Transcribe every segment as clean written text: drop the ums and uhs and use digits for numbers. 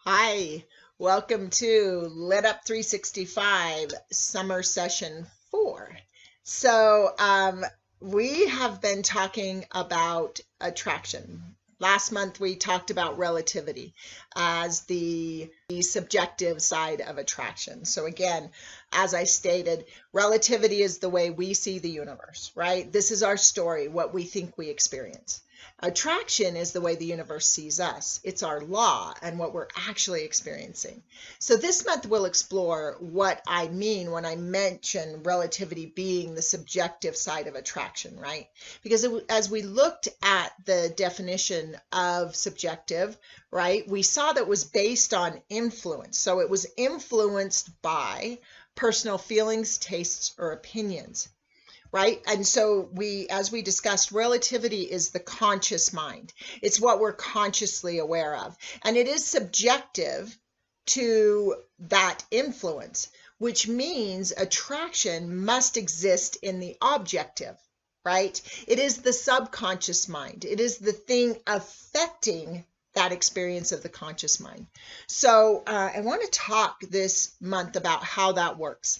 Hi, welcome to LiTup 365 Summer Session 4. We have been talking about attraction. Last month we talked about relativity as the subjective side of attraction. So again, as I stated, relativity is the way we see the universe, right? This is our story, what we think we experience. Attraction is the way the universe sees us. It's our law and what we're actually experiencing. So this month we'll explore what I mean when I mention relativity being the subjective side of attraction, right? Because as we looked at the definition of subjective, right, we saw that it was based on influence. So it was influenced by personal feelings, tastes, or opinions. Right? And so as we discussed, relativity is the conscious mind. It's what we're consciously aware of. And it is subjective to that influence, which means attraction must exist in the objective, right? It is the subconscious mind. It is the thing affecting that experience of the conscious mind. So I want to talk this month about how that works.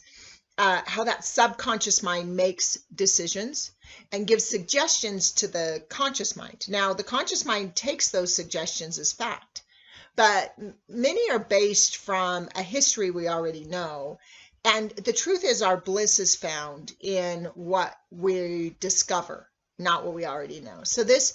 How that subconscious mind makes decisions and gives suggestions to the conscious mind. Now, the conscious mind takes those suggestions as fact, but many are based from a history we already know. And the truth is, our bliss is found in what we discover, not what we already know. So this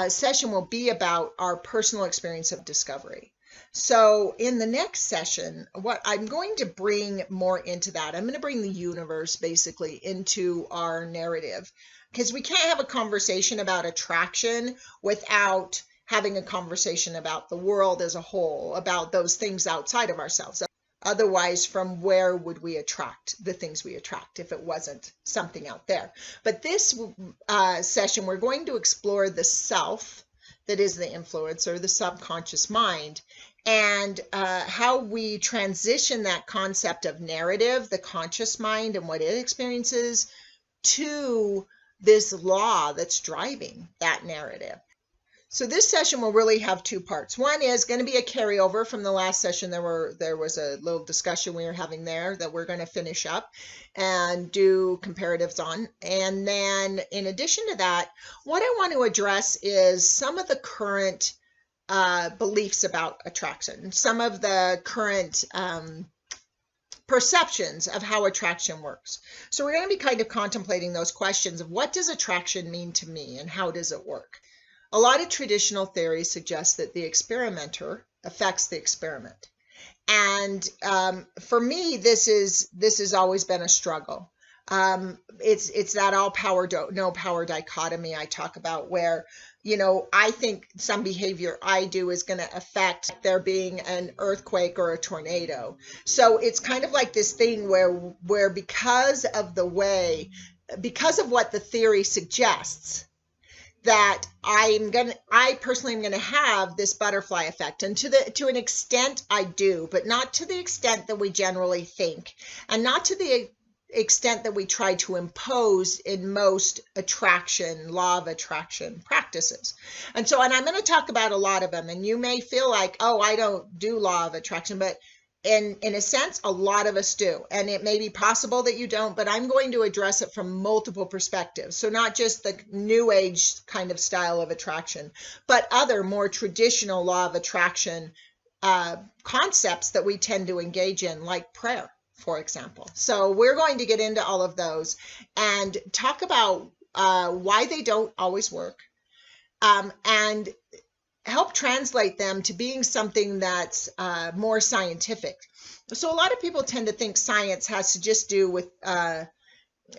session will be about our personal experience of discovery. So in the next session, what I'm going to bring more into that, I'm going to bring the universe basically into our narrative, because we can't have a conversation about attraction without having a conversation about the world as a whole, about those things outside of ourselves. Otherwise, from where would we attract the things we attract if it wasn't something out there? But this session, we're going to explore the self that is the influence, or the subconscious mind, and how we transition that concept of narrative, the conscious mind and what it experiences, to this law that's driving that narrative. So this session will really have two parts. One is going to be a carryover from the last session. There was a little discussion we were having there that we're going to finish up and do comparatives on. And then in addition to that, what I want to address is some of the current beliefs about attraction, some of the current perceptions of how attraction works. So we're going to be kind of contemplating those questions of what does attraction mean to me and how does it work? A lot of traditional theories suggest that the experimenter affects the experiment. And for me, this has always been a struggle. It's that all power, no power dichotomy I talk about, where, I think some behavior I do is going to affect there being an earthquake or a tornado. So it's kind of like this thing where because of what the theory suggests, that I personally am gonna have this butterfly effect, and to an extent I do, but not to the extent that we generally think, and not to the extent that we try to impose in most law of attraction practices. And I'm going to talk about a lot of them, and you may feel like, oh, I don't do law of attraction, but in a sense, a lot of us do. And it may be possible that you don't, but I'm going to address it from multiple perspectives. So not just the new age kind of style of attraction, but other more traditional law of attraction concepts that we tend to engage in, like prayer, for example. So we're going to get into all of those and talk about why they don't always work, and help translate them to being something that's more scientific. So a lot of people tend to think science has to just do with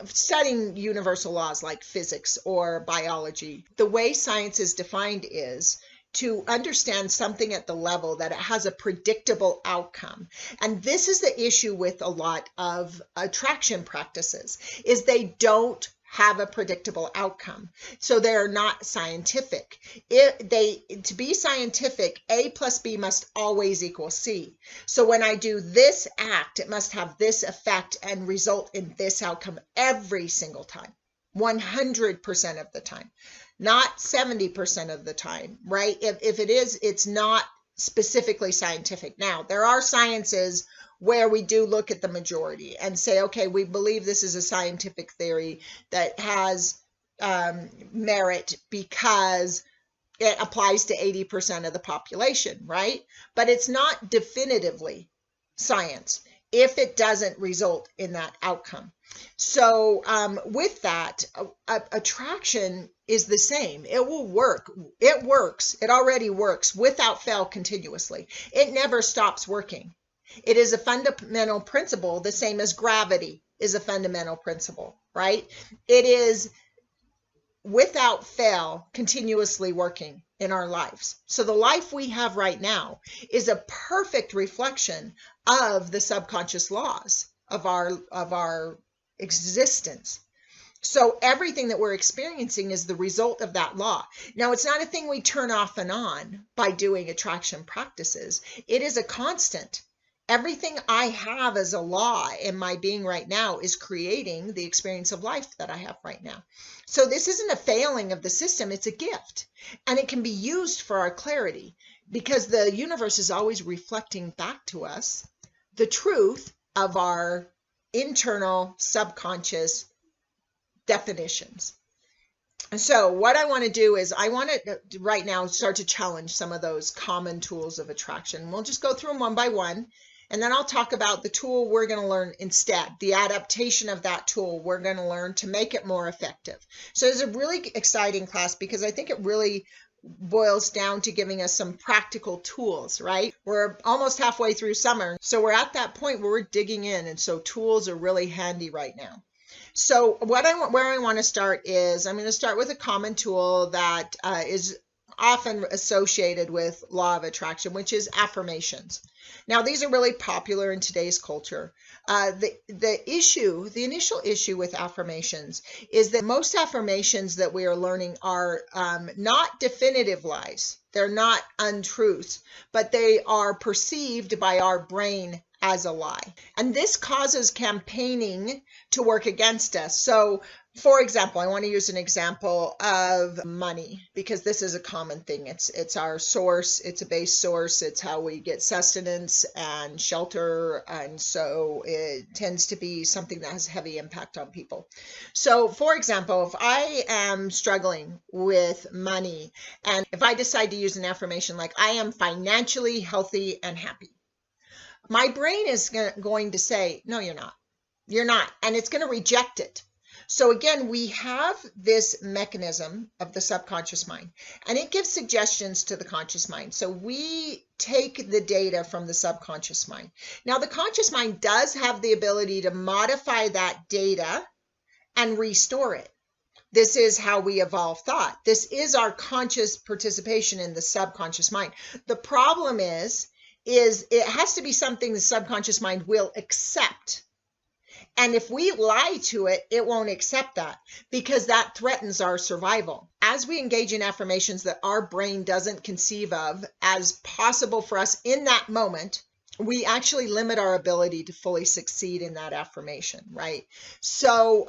studying universal laws like physics or biology. The way science is defined is to understand something at the level that it has a predictable outcome. And this is the issue with a lot of attraction practices, is they don't have a predictable outcome. So they're not scientific. To be scientific, A plus B must always equal C. So when I do this act, it must have this effect and result in this outcome every single time, 100% of the time, not 70% of the time, right? If it is, it's not specifically scientific. Now, there are sciences where we do look at the majority and say, okay, we believe this is a scientific theory that has merit because it applies to 80% of the population, right? But it's not definitively science if it doesn't result in that outcome. So with that, attraction is the same. It will work. It works. It already works without fail continuously. It never stops working. It is a fundamental principle, the same as gravity is a fundamental principle, right? It is without fail continuously working in our lives. So the life we have right now is a perfect reflection of the subconscious laws of our existence. So everything that we're experiencing is the result of that law. Now, it's not a thing we turn off and on by doing attraction practices. It is a constant. Everything I have as a law in my being right now is creating the experience of life that I have right now. So this isn't a failing of the system, it's a gift. And it can be used for our clarity because the universe is always reflecting back to us the truth of our internal subconscious definitions. So what I want to do is I want to right now start to challenge some of those common tools of attraction. We'll just go through them one by one. And then I'll talk about the tool we're going to learn instead, the adaptation of that tool we're going to learn to make it more effective. So it's a really exciting class because I think it really boils down to giving us some practical tools, right? We're almost halfway through summer, so we're at that point where we're digging in, and so tools are really handy right now. So where I want to start is I'm going to start with a common tool that is often associated with law of attraction, which is affirmations. Now, these are really popular in today's culture. The initial issue with affirmations is that most affirmations that we are learning are not definitive lies. They're not untruths, but they are perceived by our brain as a lie. And this causes campaigning to work against us. So, for example, I want to use an example of money because this is a common thing. It's our source. It's a base source. It's how we get sustenance and shelter. And so it tends to be something that has heavy impact on people. So, for example, if I am struggling with money and if I decide to use an affirmation like I am financially healthy and happy, my brain is going to say, no, you're not. You're not. And it's going to reject it. So again, we have this mechanism of the subconscious mind, and it gives suggestions to the conscious mind. So we take the data from the subconscious mind. Now, the conscious mind does have the ability to modify that data and restore it. This is how we evolve thought. This is our conscious participation in the subconscious mind. The problem is it has to be something the subconscious mind will accept. And if we lie to it, it won't accept that because that threatens our survival. As we engage in affirmations that our brain doesn't conceive of as possible for us in that moment, we actually limit our ability to fully succeed in that affirmation, right? So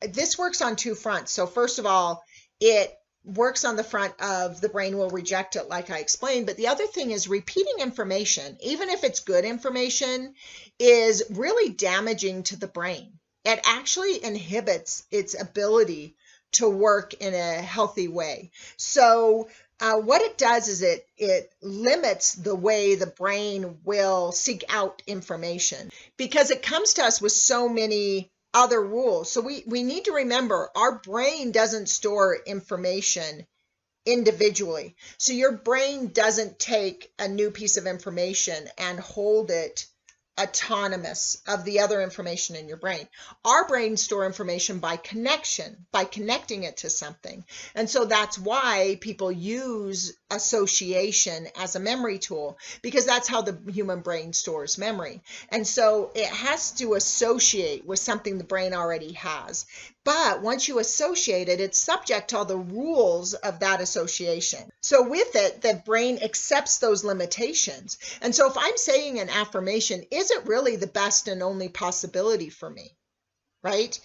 this works on two fronts. So first of all, it works on the front of the brain will reject it like I explained, but the other thing is repeating information, even if it's good information, is really damaging to the brain. It actually inhibits its ability to work in a healthy way. So what it does is it limits the way the brain will seek out information because it comes to us with so many other rules. So we need to remember our brain doesn't store information individually. So your brain doesn't take a new piece of information and hold it autonomous of the other information in your brain. Our brains store information by connection, by connecting it to something. And so that's why people use association as a memory tool, because that's how the human brain stores memory. And so it has to associate with something the brain already has. But once you associate it, it's subject to all the rules of that association. So with it, the brain accepts those limitations. And so if I'm saying an affirmation, is it really the best and only possibility for me? Right?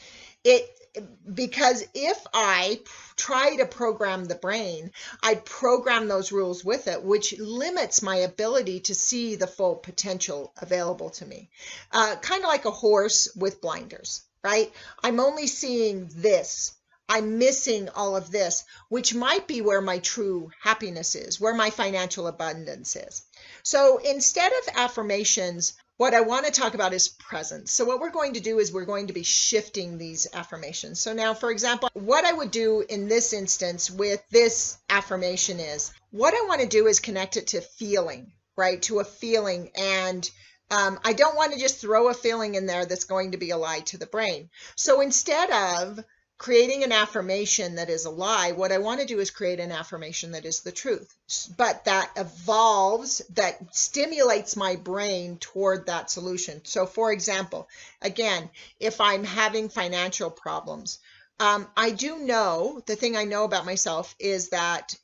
because if I try to program the brain, I program those rules with it, which limits my ability to see the full potential available to me. Kind of like a horse with blinders, right? I'm only seeing this. I'm missing all of this, which might be where my true happiness is, where my financial abundance is. So instead of affirmations, what I want to talk about is presence. So what we're going to do is we're going to be shifting these affirmations. So now, for example, what I would do in this instance with this affirmation is, what I want to do is connect it to feeling, right? To a feeling. And I don't want to just throw a feeling in there that's going to be a lie to the brain. So instead of creating an affirmation that is a lie, what I want to do is create an affirmation that is the truth, but that evolves, that stimulates my brain toward that solution. So for example, again, if I'm having financial problems, I do know, the thing I know about myself is that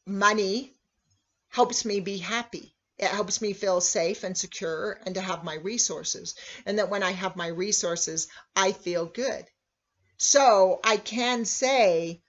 money helps me be happy. It helps me feel safe and secure and to have my resources. And that when I have my resources, I feel good. So I can say,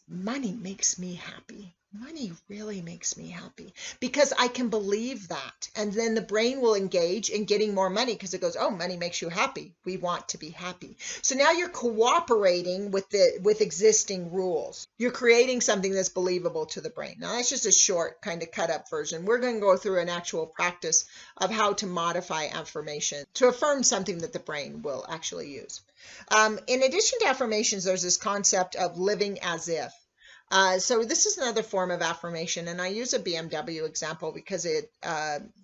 money makes me happy. Money really makes me happy because I can believe that. And then the brain will engage in getting more money because it goes, oh, money makes you happy. We want to be happy. So now you're cooperating with existing rules. You're creating something that's believable to the brain. Now that's just a short kind of cut up version. We're going to go through an actual practice of how to modify affirmation to affirm something that the brain will actually use. In addition to affirmations, there's this concept of living as if. So this is another form of affirmation, and I use a BMW example because it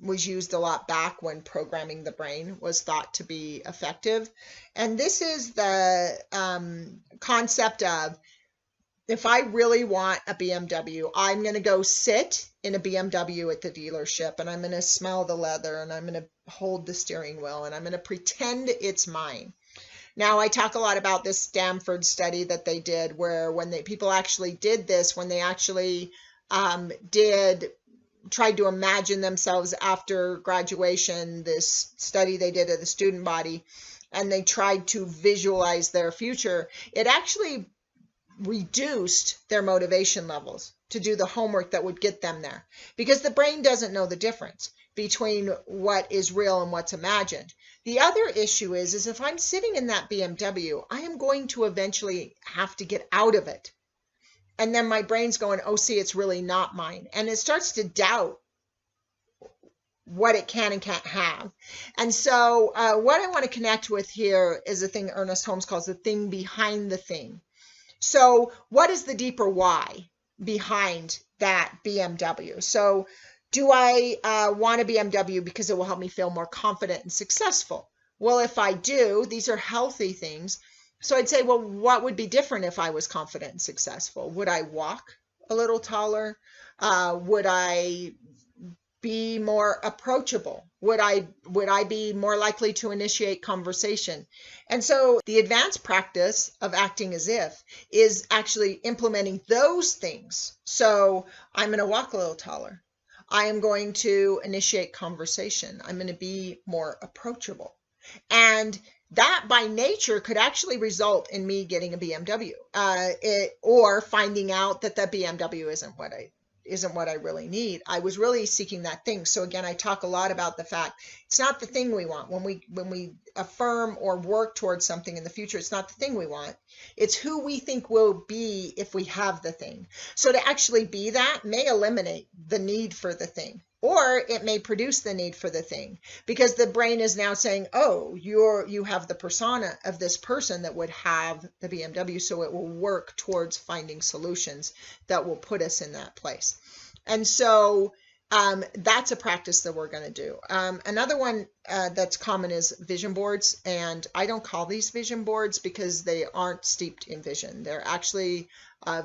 was used a lot back when programming the brain was thought to be effective. And this is the concept of, if I really want a BMW, I'm going to go sit in a BMW at the dealership, and I'm going to smell the leather, and I'm going to hold the steering wheel, and I'm going to pretend it's mine. Now, I talk a lot about this Stanford study that they did, where when people actually did this, when they actually tried to imagine themselves after graduation, this study they did of the student body, and they tried to visualize their future, it actually reduced their motivation levels to do the homework that would get them there, because the brain doesn't know the difference between what is real and what's imagined. The other issue is if I'm sitting in that BMW, I am going to eventually have to get out of it. And then my brain's going, oh, see, it's really not mine. And it starts to doubt what it can and can't have. And so what I want to connect with here is a thing Ernest Holmes calls the thing behind the thing. So what is the deeper why behind that BMW? So do I want a BMW because it will help me feel more confident and successful? Well, if I do, these are healthy things. So I'd say, well, what would be different if I was confident and successful? Would I walk a little taller? Would I be more approachable? Would I be more likely to initiate conversation? And so the advanced practice of acting as if is actually implementing those things. So I'm going to walk a little taller. I am going to initiate conversation. I'm going to be more approachable. And that by nature could actually result in me getting a BMW or finding out that the BMW isn't what I really need. I was really seeking that thing. So again, I talk a lot about the fact it's not the thing we want. When we affirm or work towards something in the future, it's not the thing we want. It's who we think we'll be if we have the thing. So to actually be that may eliminate the need for the thing, or it may produce the need for the thing, because the brain is now saying, oh, you have the persona of this person that would have the BMW, so it will work towards finding solutions that will put us in that place. And so that's a practice that we're going to do. Another one that's common is vision boards, and I don't call these vision boards because they aren't steeped in vision. They're actually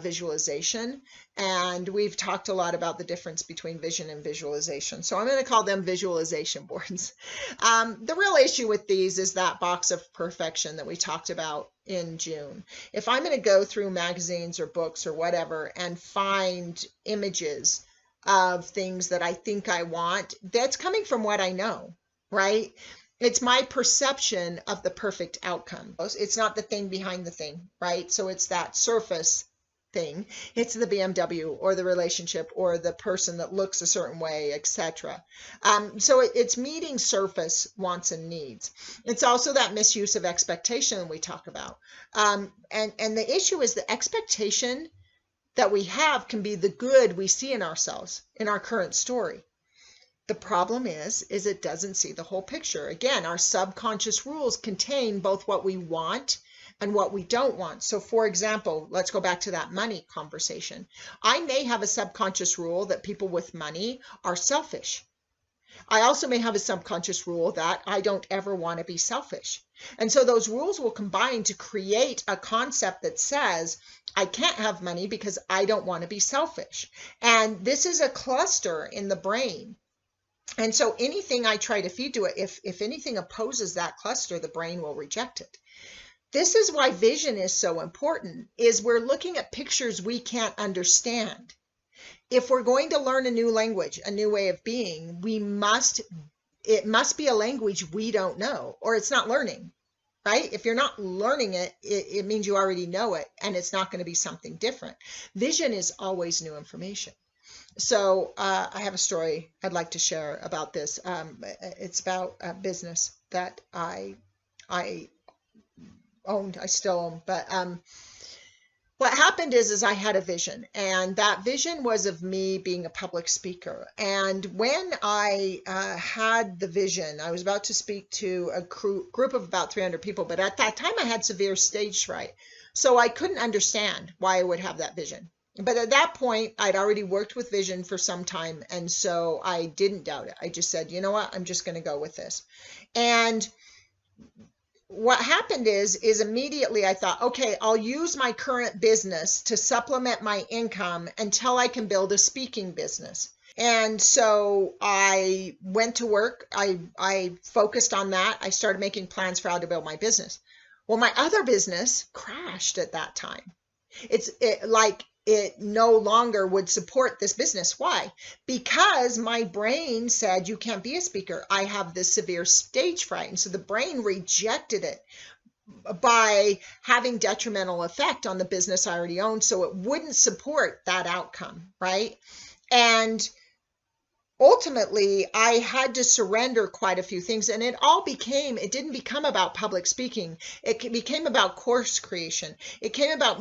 visualization, and we've talked a lot about the difference between vision and visualization. So I'm going to call them visualization boards. The real issue with these is that box of perfection that we talked about in June. If I'm going to go through magazines or books or whatever and find images of things that I think I want, that's coming from what I know, right? It's my perception of the perfect outcome. It's not the thing behind the thing, right? So it's that surface thing. It's the BMW or the relationship or the person that looks a certain way, etc. So it's meeting surface wants and needs. It's also that misuse of expectation we talk about. And the issue is the expectation that we have can be the good we see in ourselves, in our current story. The problem is it doesn't see the whole picture. Again, our subconscious rules contain both what we want and what we don't want. So for example, let's go back to that money conversation. I may have a subconscious rule that people with money are selfish. I also may have a subconscious rule that I don't ever want to be selfish. And so those rules will combine to create a concept that says, I can't have money because I don't want to be selfish. And this is a cluster in the brain. And so anything I try to feed to it, if anything opposes that cluster, the brain will reject it. This is why vision is so important, is we're looking at pictures we can't understand. If we're going to learn a new language, a new way of being, it must be a language we don't know, or it's not learning, right? If you're not learning it, it means you already know it, and it's not going to be something different. Vision is always new information. So I have a story I'd like to share about this. It's about a business that I owned, I still own, but what happened is I had a vision, and that vision was of me being a public speaker. And when I had the vision, I was about to speak to a group of about 300 people, but at that time I had severe stage fright. So I couldn't understand why I would have that vision. But at that point, I'd already worked with vision for some time, and so I didn't doubt it. I just said, you know what, I'm just going to go with this. And what happened is immediately I thought, okay, I'll use my current business to supplement my income until I can build a speaking business. And so I went to work. I focused on that. I started making plans for how to build my business. Well, my other business crashed at that time. It no longer would support this business. Why? Because my brain said, you can't be a speaker. I have this severe stage fright. And so the brain rejected it by having detrimental effect on the business I already owned. So it wouldn't support that outcome, right? And ultimately, I had to surrender quite a few things. And it didn't become about public speaking. It became about course creation. It came about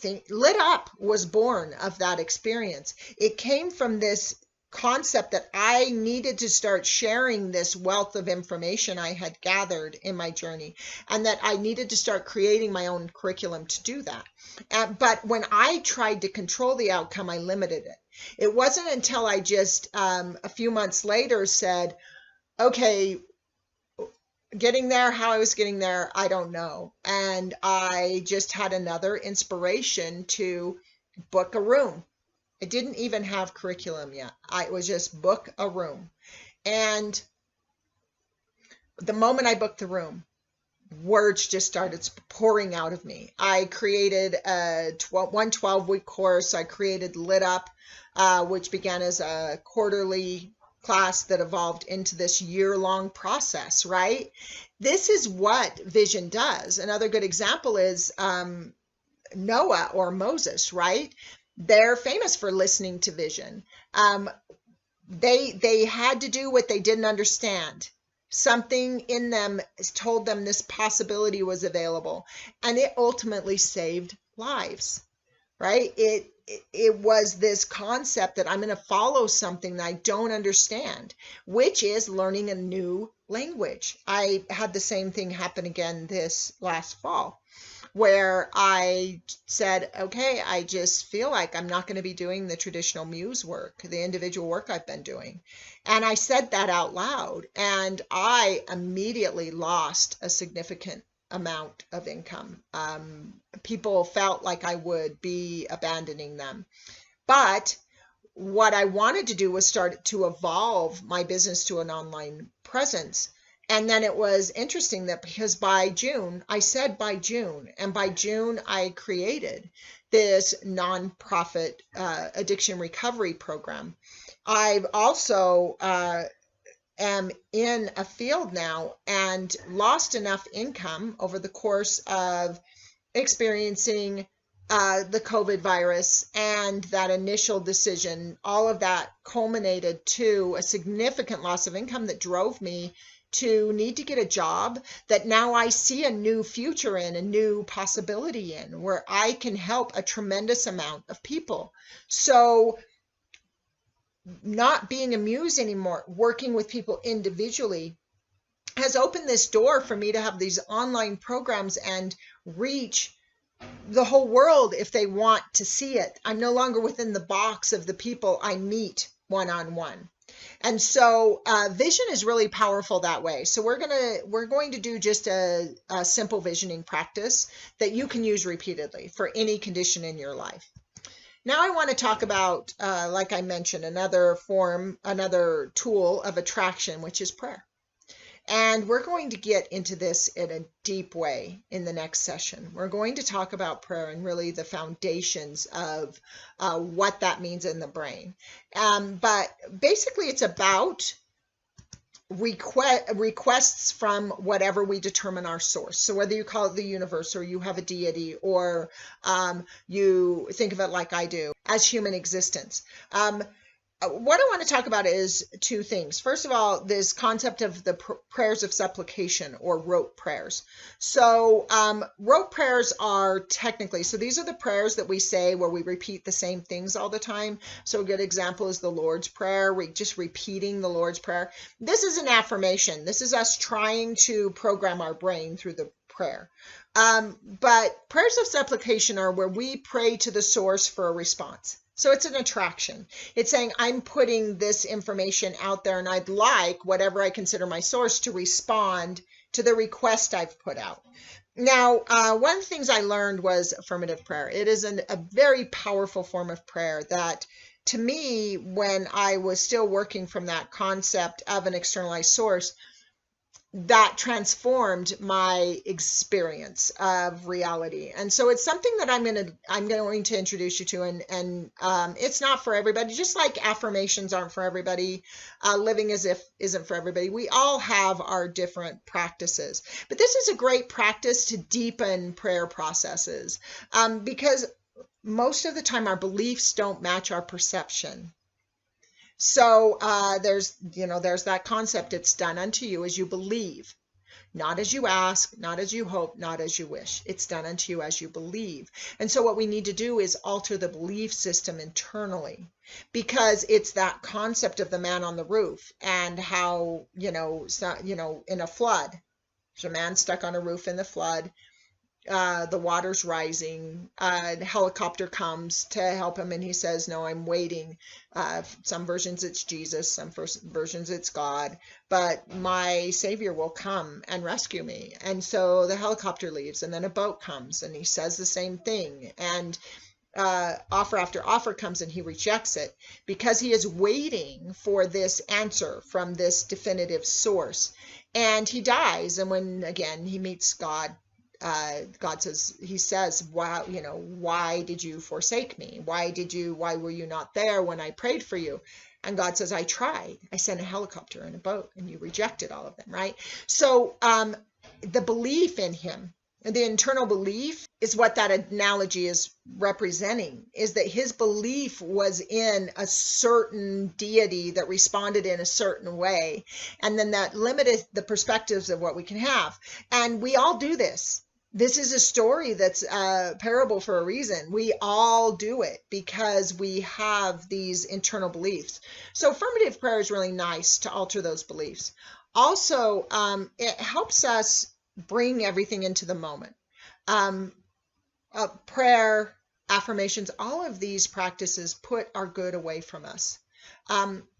LiTup was born of that experience. It came from this concept that I needed to start sharing this wealth of information I had gathered in my journey, and that I needed to start creating my own curriculum to do that. But when I tried to control the outcome, I limited it. It wasn't until I just a few months later said, okay, getting there, how I was getting there, I don't know. And I just had another inspiration to book a room. I didn't even have curriculum yet. I was just book a room. And the moment I booked the room, words just started pouring out of me. I created a 12-week course. I created LiTup, which began as a quarterly class that evolved into this year-long process, right? This is what vision does. Another good example is Noah or Moses, right? They're famous for listening to vision. They had to do what they didn't understand. Something in them told them this possibility was available, and it ultimately saved lives, right? It was this concept that I'm going to follow something that I don't understand, which is learning a new language. I had the same thing happen again this last fall, where I said, okay, I just feel like I'm not going to be doing the traditional muse work, the individual work I've been doing. And I said that out loud, and I immediately lost a significant amount of income. People felt like I would be abandoning them. But what I wanted to do was start to evolve my business to an online presence. And then it was interesting that because by June, I said by June, and by June I created this nonprofit addiction recovery program. I've also am in a field now and lost enough income over the course of experiencing the COVID virus and that initial decision, all of that culminated to a significant loss of income that drove me to need to get a job that now I see a new future in, a new possibility in, where I can help a tremendous amount of people. So not being a muse anymore, working with people individually, has opened this door for me to have these online programs and reach the whole world if they want to see it. I'm no longer within the box of the people I meet one-on-one. And so vision is really powerful that way. So we're going to do just a simple visioning practice that you can use repeatedly for any condition in your life. Now I want to talk about, like I mentioned, another tool of attraction, which is prayer. And we're going to get into this in a deep way in the next session. We're going to talk about prayer and really the foundations of what that means in the brain. But basically it's about requests from whatever we determine our source. So whether you call it the universe or you have a deity or you think of it like I do as human existence. What I want to talk about is two things. First of all, this concept of the prayers of supplication or rote prayers. So rote prayers are technically, so these are the prayers that we say where we repeat the same things all the time. So a good example is the Lord's Prayer, just repeating the Lord's Prayer. This is an affirmation. This is us trying to program our brain through the prayer. But prayers of supplication are where we pray to the source for a response. So it's an attraction. It's saying I'm putting this information out there and I'd like whatever I consider my source to respond to the request I've put out. Now, one of the things I learned was affirmative prayer. It is a very powerful form of prayer that to me, when I was still working from that concept of an externalized source, that transformed my experience of reality. And so it's something that I'm going to introduce you to, and it's not for everybody, just like affirmations aren't for everybody, living as if isn't for everybody. We all have our different practices, but this is a great practice to deepen prayer processes, because most of the time our beliefs don't match our perception. So there's that concept. It's done unto you as you believe, not as you ask, not as you hope, not as you wish. It's done unto you as you believe. And so what we need to do is alter the belief system internally, because it's that concept of the man on the roof and how, in a flood, there's a man stuck on a roof in the flood. The water's rising, the helicopter comes to help him and he says, no, I'm waiting. Some versions it's Jesus, some versions it's God, but my Savior will come and rescue me. And so the helicopter leaves and then a boat comes and he says the same thing. And offer after offer comes and he rejects it because he is waiting for this answer from this definitive source. And he dies. And when, again, he meets God, God says, wow, why did you forsake me? Why were you not there when I prayed for you? And God says, I tried. I sent a helicopter and a boat and you rejected all of them, right? So the belief in him, the internal belief is what that analogy is representing, is that his belief was in a certain deity that responded in a certain way. And then that limited the perspectives of what we can have. And we all do this. This is a story that's a parable for a reason. We all do it because we have these internal beliefs. So affirmative prayer is really nice to alter those beliefs. Also, it helps us bring everything into the moment. Prayer, affirmations, all of these practices put our good away from us.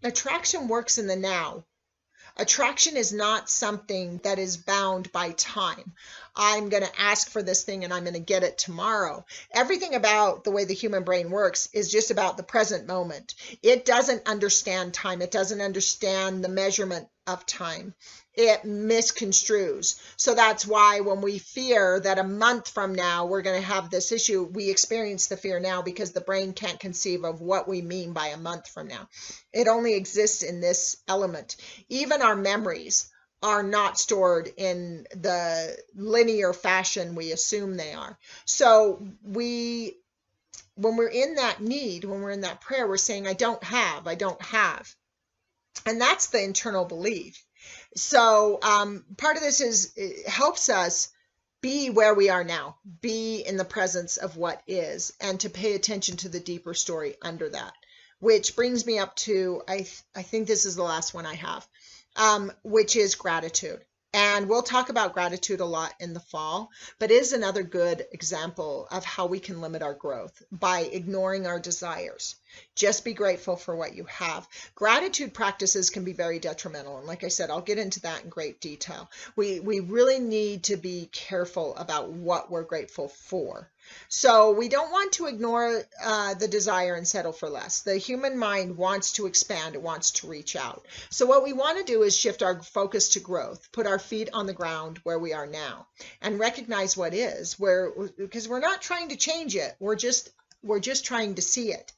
Attraction works in the now. Attraction is not something that is bound by time. I'm going to ask for this thing and I'm going to get it tomorrow. Everything about the way the human brain works is just about the present moment. It doesn't understand time. It doesn't understand the measurement of time. It misconstrues. So that's why when we fear that a month from now we're going to have this issue, we experience the fear now because the brain can't conceive of what we mean by a month from now. It only exists in this element. Even our memories are not stored in the linear fashion we assume they are. So when we're in that need, when we're in that prayer, we're saying, I don't have. And that's the internal belief. So part of this it helps us be where we are now, be in the presence of what is, and to pay attention to the deeper story under that, which brings me up to, I think this is the last one I have, which is gratitude. And we'll talk about gratitude a lot in the fall, but it is another good example of how we can limit our growth by ignoring our desires. Just be grateful for what you have. Gratitude practices can be very detrimental. And like I said, I'll get into that in great detail. We really need to be careful about what we're grateful for. So we don't want to ignore the desire and settle for less. The human mind wants to expand. It wants to reach out. So what we want to do is shift our focus to growth, put our feet on the ground where we are now, and recognize what is, because we're not trying to change it. We're just trying to see it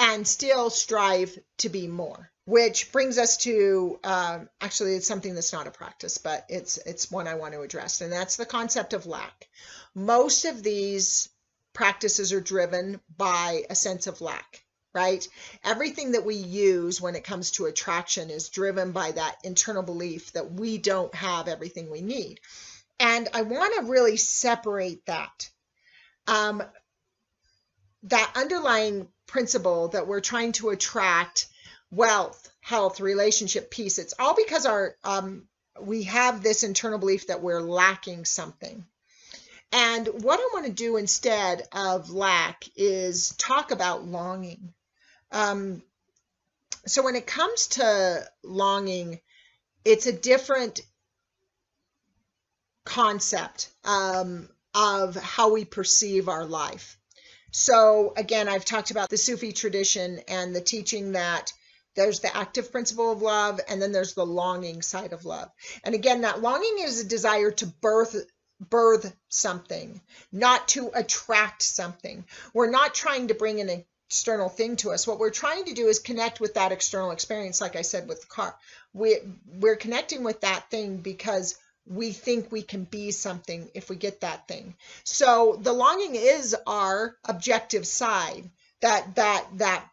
and still strive to be more. Which brings us to, actually it's something that's not a practice, but it's one I want to address, and that's the concept of lack. Most of these practices are driven by a sense of lack, right? Everything that we use when it comes to attraction is driven by that internal belief that we don't have everything we need. And I want to really separate that. That underlying principle that we're trying to attract wealth, health, relationship, peace, it's all because we have this internal belief that we're lacking something. And what I want to do instead of lack is talk about longing. So when it comes to longing, it's a different concept of how we perceive our life. So again, I've talked about the Sufi tradition and the teaching that there's the active principle of love, and then there's the longing side of love. And again, that longing is a desire to birth something, not to attract something. We're not trying to bring an external thing to us. What we're trying to do is connect with that external experience, like I said with the car. We're connecting with that thing because we think we can be something if we get that thing. So the longing is our objective side, that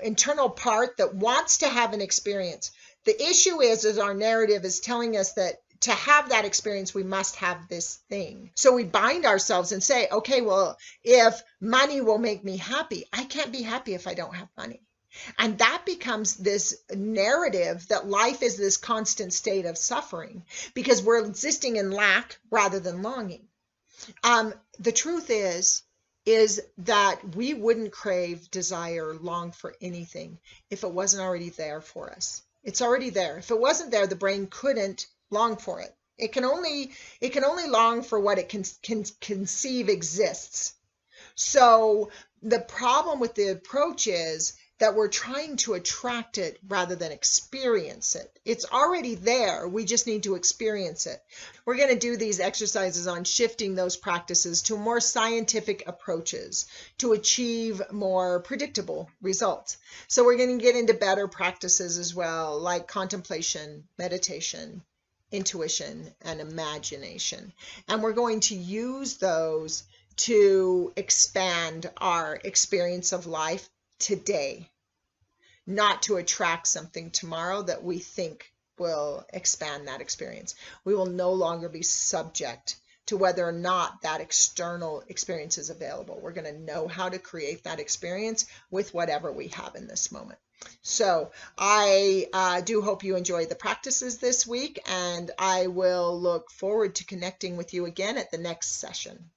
internal part that wants to have an experience. The issue is our narrative is telling us that to have that experience, we must have this thing. So we bind ourselves and say, okay, well, if money will make me happy, I can't be happy if I don't have money. And that becomes this narrative that life is this constant state of suffering because we're existing in lack rather than longing. The truth is that we wouldn't crave, desire, long for anything if it wasn't already there for us. It's already there. If it wasn't there, the brain couldn't long for it. It can only long for what it can conceive exists. So the problem with the approach is that we're trying to attract it rather than experience it. It's already there. We just need to experience it. We're going to do these exercises on shifting those practices to more scientific approaches to achieve more predictable results. So we're going to get into better practices as well, like contemplation, meditation, intuition, and imagination. And we're going to use those to expand our experience of life today, not to attract something tomorrow that we think will expand that experience. We will no longer be subject to whether or not that external experience is available. We're going to know how to create that experience with whatever we have in this moment. So I do hope you enjoy the practices this week, and I will look forward to connecting with you again at the next session.